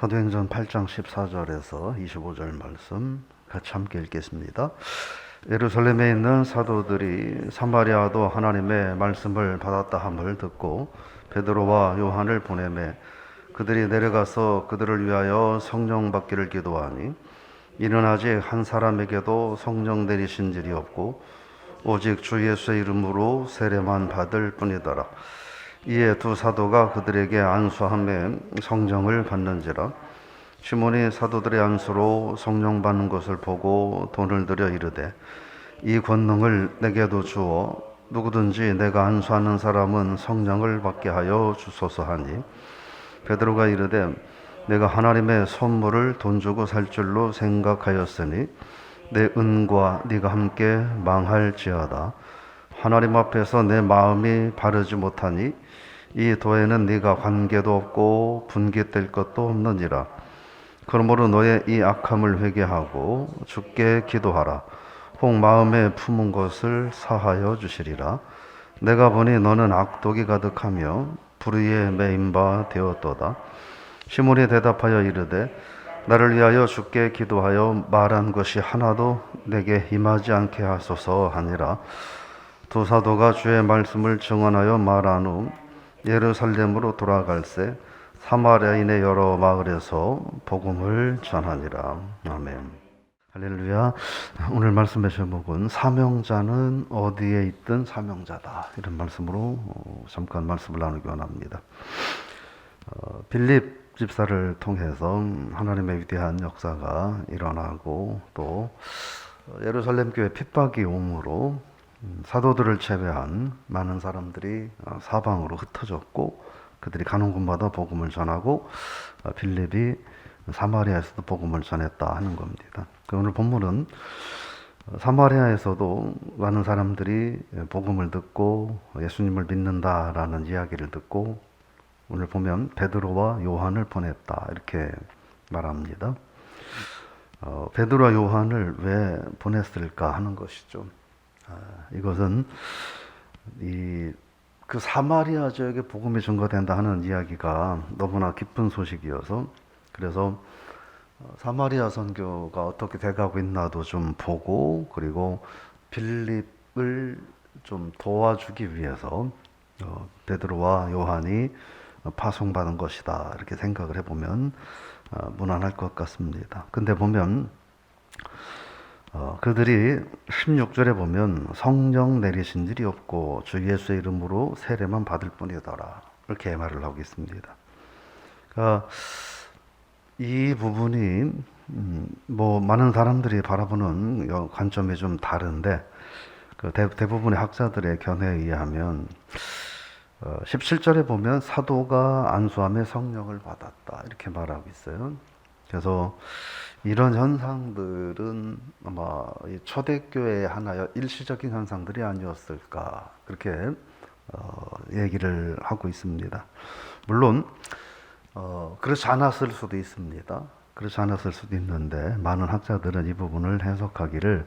사도행전 8장 14절에서 25절 말씀 같이 함께 읽겠습니다. 예루살렘에 있는 사도들이 사마리아도 하나님의 말씀을 받았다 함을 듣고 베드로와 요한을 보내매 그들이 내려가서 그들을 위하여 성령 받기를 기도하니 이는 아직 한 사람에게도 성령 내리신 일이 없고 오직 주 예수의 이름으로 세례만 받을 뿐이더라. 이에 두 사도가 그들에게 안수하며 성령을 받는지라. 시몬이 사도들의 안수로 성령 받는 것을 보고 돈을 들여 이르되 이 권능을 내게도 주어 누구든지 내가 안수하는 사람은 성령을 받게 하여 주소서 하니 베드로가 이르되 내가 하나님의 선물을 돈 주고 살 줄로 생각하였으니 내 은과 네가 함께 망할지어다. 하나님 앞에서 내 마음이 바르지 못하니 이 도에는 네가 관계도 없고 분깃될 것도 없느니라. 그러므로 너의 이 악함을 회개하고 주께 기도하라. 혹 마음에 품은 것을 사하여 주시리라. 내가 보니 너는 악독이 가득하며 불의에 매인 바 되었도다. 시몬이 대답하여 이르되 나를 위하여 주께 기도하여 말한 것이 하나도 내게 임하지 않게 하소서 하니라. 두 사도가 주의 말씀을 증언하여 말한 후 예루살렘으로 돌아갈새 사마리아인의 여러 마을에서 복음을 전하니라. 아멘. 할렐루야. 오늘 말씀의 제목은 사명자는 어디에 있든 사명자다, 이런 말씀으로 잠깐 말씀을 나누기 원합니다. 빌립 집사를 통해서 하나님의 위대한 역사가 일어나고 또 예루살렘 교회 핍박이 오므로 사도들을 제외한 많은 사람들이 사방으로 흩어졌고 그들이 가는 곳마다 복음을 전하고 빌립이 사마리아에서도 복음을 전했다 하는 겁니다. 오늘 본문은 사마리아에서도 많은 사람들이 복음을 듣고 예수님을 믿는다라는 이야기를 듣고 오늘 보면 베드로와 요한을 보냈다 이렇게 말합니다. 베드로와 요한을 왜 보냈을까 하는 것이죠. 이것은 그 사마리아 지역에 복음이 전거된다 하는 이야기가 너무나 기쁜 소식이어서 그래서 사마리아 선교가 어떻게 돼가고 있나도 좀 보고 그리고 빌립을 좀 도와주기 위해서 베드로와 요한이 파송받은 것이다 이렇게 생각을 해보면 무난할 것 같습니다. 근데 보면 그들이 16절에 보면 성령 내리신 일이 없고 주 예수의 이름으로 세례만 받을 뿐이더라 이렇게 말을 하고 있습니다. 그러니까 이 부분이 뭐 많은 사람들이 바라보는 관점이 좀 다른데 그 대부분의 학자들의 견해에 의하면 17절에 보면 사도가 안수함에 성령을 받았다 이렇게 말하고 있어요. 그래서 이런 현상들은 아마 초대교회의 하나의 일시적인 현상들이 아니었을까 그렇게 얘기를 하고 있습니다. 물론 그렇지 않았을 수도 있습니다. 그렇지 않았을 수도 있는데 많은 학자들은 이 부분을 해석하기를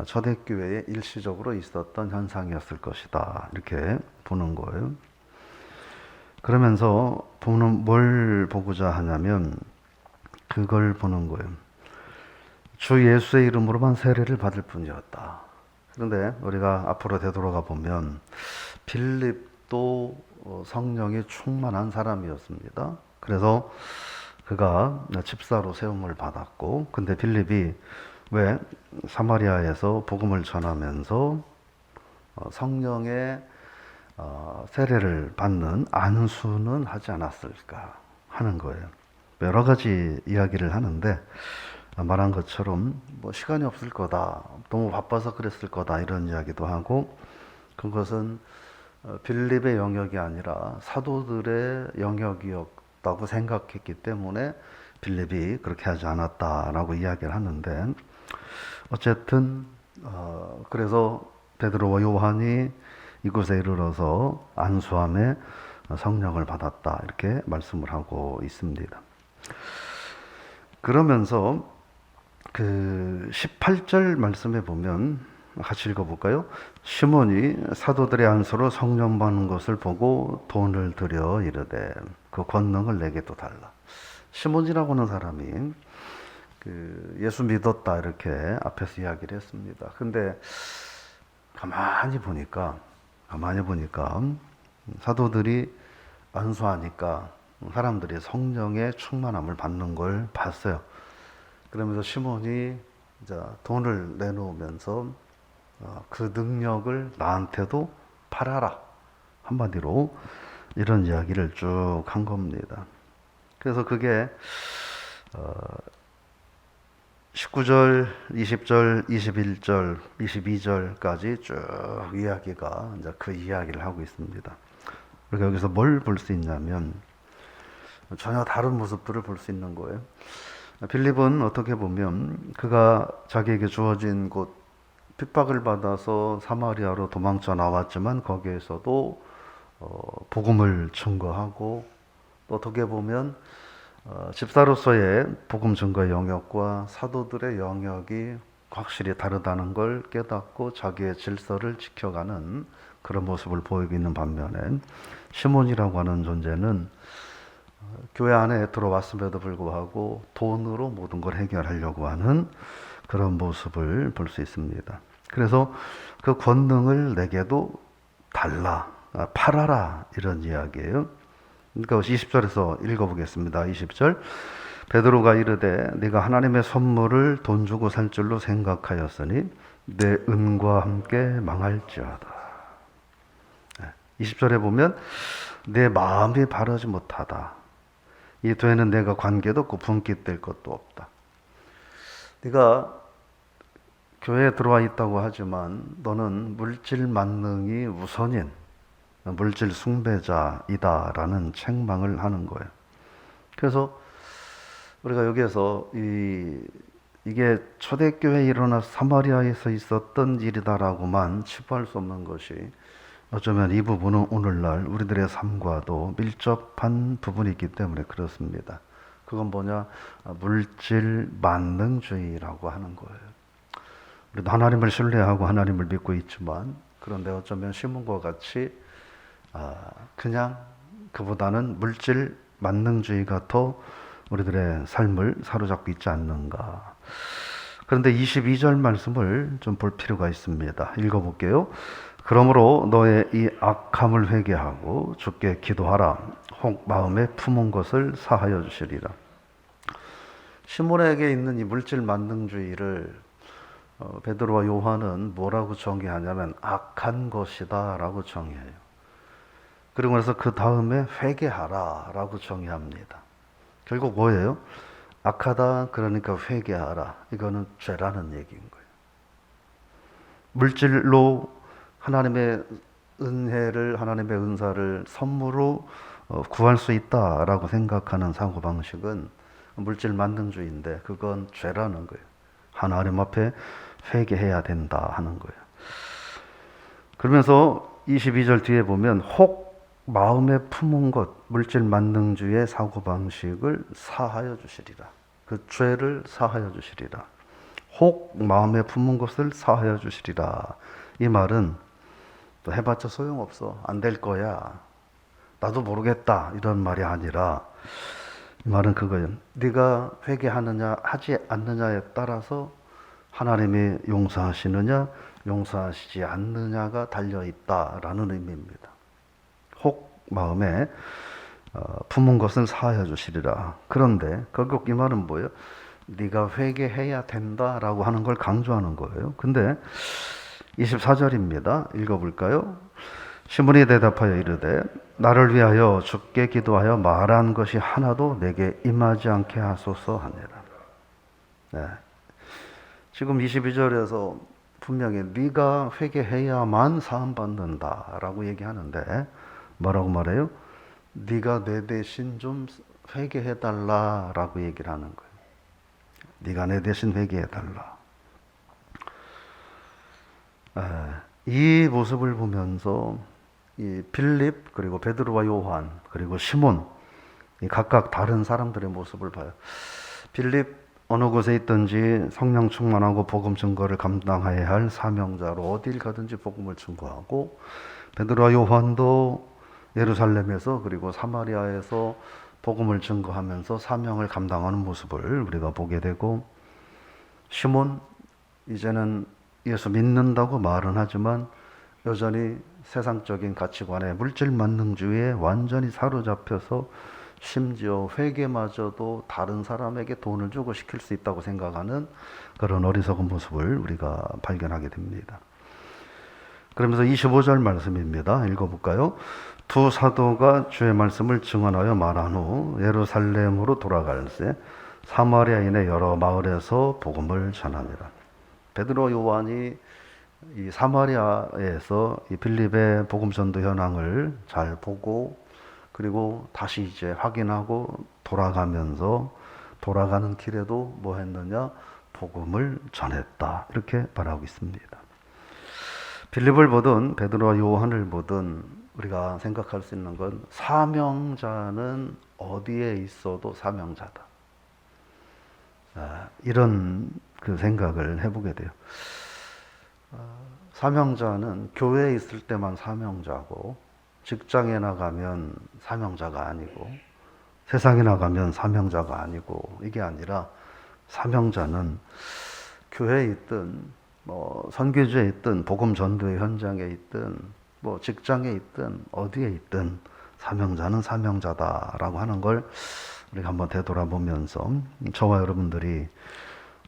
초대교회에 일시적으로 있었던 현상이었을 것이다 이렇게 보는 거예요. 그러면서 보는 뭘 보고자 하냐면 그걸 보는 거예요. 주 예수의 이름으로만 세례를 받을 뿐이었다. 그런데 우리가 앞으로 되돌아가 보면 빌립도 성령이 충만한 사람이었습니다. 그래서 그가 집사로 세움을 받았고 근데 빌립이 왜 사마리아에서 복음을 전하면서 성령의 세례를 받는 안수는 하지 않았을까 하는 거예요. 여러 가지 이야기를 하는데 말한 것처럼 뭐 시간이 없을 거다, 너무 바빠서 그랬을 거다 이런 이야기도 하고 그것은 빌립의 영역이 아니라 사도들의 영역이었다고 생각했기 때문에 빌립이 그렇게 하지 않았다라고 이야기를 하는데 어쨌든 그래서 베드로와 요한이 이곳에 이르러서 안수함에 성령을 받았다 이렇게 말씀을 하고 있습니다. 그러면서 그 18절 말씀에 보면 같이 읽어볼까요? 시몬이 사도들의 안수로 성령 받는 것을 보고 돈을 들여 이르되 그 권능을 내게도 달라. 시몬이라고 하는 사람이 예수 믿었다 이렇게 앞에서 이야기를 했습니다. 근데 가만히 보니까 사도들이 안수하니까 사람들이 성령의 충만함을 받는 걸 봤어요. 그러면서 시몬이 이제 돈을 내놓으면서 그 능력을 나한테도 팔아라. 한마디로 이런 이야기를 쭉 한 겁니다. 그래서 그게 19절, 20절, 21절, 22절까지 쭉 이야기가 이제 그 이야기를 하고 있습니다. 우리가 여기서 뭘 볼 수 있냐면 전혀 다른 모습들을 볼 수 있는 거예요. 빌립은 어떻게 보면 그가 자기에게 주어진 곳 핍박을 받아서 사마리아로 도망쳐 나왔지만 거기에서도 복음을 증거하고 또 어떻게 보면 집사로서의 복음 증거의 영역과 사도들의 영역이 확실히 다르다는 걸 깨닫고 자기의 질서를 지켜가는 그런 모습을 보이고 있는 반면에 시몬이라고 하는 존재는 교회 안에 들어왔음에도 불구하고 돈으로 모든 걸 해결하려고 하는 그런 모습을 볼 수 있습니다. 그래서 그 권능을 내게도 달라, 팔아라 이런 이야기예요. 그러니까 20절에서 읽어보겠습니다. 20절 베드로가 이르되 네가 하나님의 선물을 돈 주고 살 줄로 생각하였으니 내 은과 함께 망할지어다. 20절에 보면 내 마음이 바르지 못하다. 이 뒤에는 내가 관계도 없고 분깃 될 것도 없다. 네가 교회에 들어와 있다고 하지만 너는 물질 만능이 우선인 물질 숭배자이다라는 책망을 하는 거예요. 그래서 우리가 여기에서 이게 초대교회에 일어나 사마리아에서 있었던 일이다라고만 치부할 수 없는 것이 어쩌면 이 부분은 오늘날 우리들의 삶과도 밀접한 부분이 있기 때문에 그렇습니다. 그건 뭐냐? 물질 만능주의라고 하는 거예요. 우리도 하나님을 신뢰하고 하나님을 믿고 있지만 그런데 어쩌면 시몬과 같이 그냥 그보다는 물질 만능주의가 더 우리들의 삶을 사로잡고 있지 않는가. 그런데 22절 말씀을 좀 볼 필요가 있습니다. 읽어볼게요. 그러므로 너의 이 악함을 회개하고 주께 기도하라. 혹 마음에 품은 것을 사하여 주시리라. 시몬에게 있는 이 물질 만능주의를 베드로와 요한은 뭐라고 정의하냐면 악한 것이다 라고 정의해요. 그리고 나서 그 다음에 회개하라 라고 정의합니다. 결국 뭐예요? 악하다 그러니까 회개하라. 이거는 죄라는 얘기인 거예요. 물질로 하나님의 은혜를, 하나님의 은사를 선물로 구할 수 있다라고 생각하는 사고방식은 물질 만능주의인데 그건 죄라는 거예요. 하나님 앞에 회개해야 된다 하는 거예요. 그러면서 22절 뒤에 보면 혹 마음에 품은 것, 물질 만능주의의 사고방식을 사하여 주시리라. 그 죄를 사하여 주시리라. 혹 마음에 품은 것을 사하여 주시리라. 이 말은 또 해봤자 소용없어. 안 될 거야. 나도 모르겠다. 이런 말이 아니라 이 말은 그거예요. 네가 회개하느냐 하지 않느냐에 따라서 하나님이 용서하시느냐 용서하시지 않느냐가 달려있다라는 의미입니다. 혹 마음에 품은 것은 사하여 주시리라. 그런데 결국 이 말은 뭐예요? 네가 회개해야 된다라고 하는 걸 강조하는 거예요. 근데 24절입니다. 읽어볼까요? 시몬이 대답하여 이르되 나를 위하여 주께 기도하여 말한 것이 하나도 내게 임하지 않게 하소서 하니라. 네. 지금 22절에서 분명히 네가 회개해야만 사함 받는다라고 얘기하는데 뭐라고 말해요? 네가 내 대신 좀 회개해달라라고 얘기를 하는 거예요. 네가 내 대신 회개해달라. 이 모습을 보면서 이 빌립 그리고 베드로와 요한 그리고 시몬 이 각각 다른 사람들의 모습을 봐요. 빌립 어느 곳에 있든지 성령 충만하고 복음 증거를 감당해야 할 사명자로 어딜 가든지 복음을 증거하고 베드로와 요한도 예루살렘에서 그리고 사마리아에서 복음을 증거하면서 사명을 감당하는 모습을 우리가 보게 되고, 시몬, 이제는 예수 믿는다고 말은 하지만 여전히 세상적인 가치관에 물질 만능주의에 완전히 사로잡혀서 심지어 회개마저도 다른 사람에게 돈을 주고 시킬 수 있다고 생각하는 그런 어리석은 모습을 우리가 발견하게 됩니다. 그러면서 25절 말씀입니다. 읽어볼까요? 두 사도가 주의 말씀을 증언하여 말한 후 예루살렘으로 돌아갈새 사마리아인의 여러 마을에서 복음을 전하니라. 베드로, 요한이 이 사마리아에서 이 빌립의 복음 전도 현황을 잘 보고, 그리고 다시 이제 확인하고 돌아가면서 돌아가는 길에도 뭐 했느냐? 복음을 전했다. 이렇게 말하고 있습니다. 빌립을 보든 베드로와 요한을 보든 우리가 생각할 수 있는 건, 사명자는 어디에 있어도 사명자다. 이런 그 생각을 해보게 돼요. 사명자는 교회에 있을 때만 사명자고, 직장에 나가면 사명자가 아니고, 세상에 나가면 사명자가 아니고, 이게 아니라 사명자는 교회에 있든 선교지에 있든 복음 전도의 현장에 있든 직장에 있든 어디에 있든 사명자는 사명자다라고 하는 걸 우리가 한번 되돌아보면서, 저와 여러분들이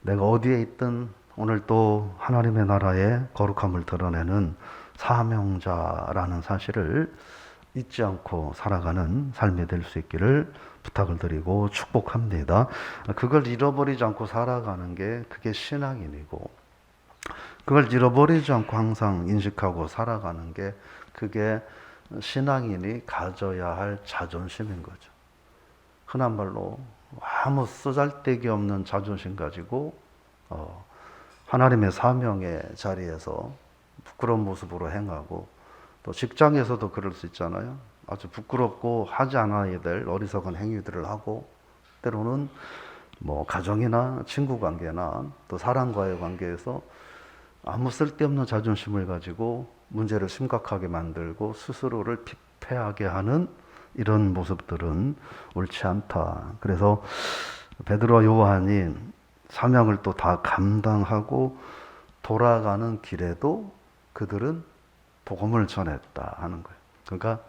내가 어디에 있든 오늘 또 하나님의 나라의 거룩함을 드러내는 사명자라는 사실을 잊지 않고 살아가는 삶이 될 수 있기를 부탁을 드리고 축복합니다. 그걸 잃어버리지 않고 살아가는 게 그게 신앙인이고, 그걸 잃어버리지 않고 항상 인식하고 살아가는 게 그게 신앙인이 가져야 할 자존심인 거죠. 흔한 말로 아무 쓰잘데기 없는 자존심 가지고 하나님의 사명의 자리에서 부끄러운 모습으로 행하고, 또 직장에서도 그럴 수 있잖아요. 아주 부끄럽고 하지 않아야 될 어리석은 행위들을 하고, 때로는 가정이나 친구 관계나 또 사람과의 관계에서 아무 쓸데없는 자존심을 가지고 문제를 심각하게 만들고 스스로를 피폐하게 하는 이런 모습들은 옳지 않다. 그래서 베드로와 요한이 사명을 또 다 감당하고 돌아가는 길에도 그들은 복음을 전했다 하는 거예요. 그러니까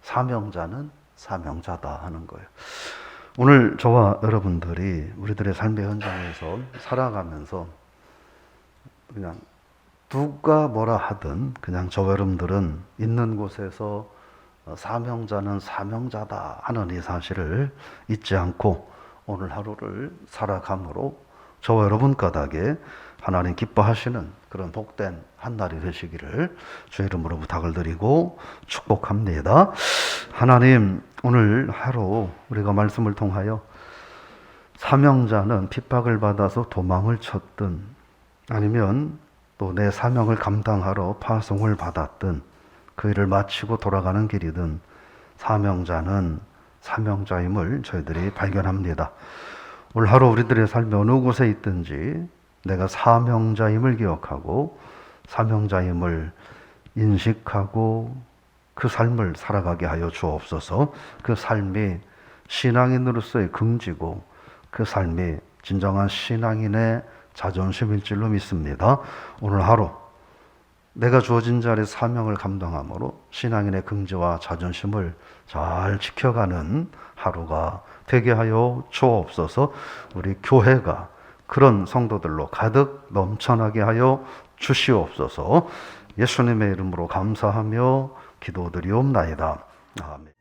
사명자는 사명자다 하는 거예요. 오늘 저와 여러분들이 우리들의 삶의 현장에서 살아가면서 그냥 누가 뭐라 하든 그냥 저와 여러분들은 있는 곳에서 사명자는 사명자다 하는 이 사실을 잊지 않고 오늘 하루를 살아감으로 저와 여러분 까닭에 하나님 기뻐하시는 그런 복된 한 날이 되시기를 주의 이름으로 부탁을 드리고 축복합니다. 하나님, 오늘 하루 우리가 말씀을 통하여 사명자는 핍박을 받아서 도망을 쳤든 아니면 또 내 사명을 감당하러 파송을 받았든 그 일을 마치고 돌아가는 길이든 사명자는 사명자임을 저희들이 발견합니다. 오늘 하루 우리들의 삶이 어느 곳에 있든지 내가 사명자임을 기억하고 사명자임을 인식하고 그 삶을 살아가게 하여 주옵소서. 그 삶이 신앙인으로서의 긍지고 그 삶이 진정한 신앙인의 자존심일 줄로 믿습니다. 오늘 하루 내가 주어진 자리에 사명을 감당함으로 신앙인의 긍지와 자존심을 잘 지켜가는 하루가 되게 하여 주옵소서. 우리 교회가 그런 성도들로 가득 넘쳐나게 하여 주시옵소서. 예수님의 이름으로 감사하며 기도드리옵나이다. 아멘.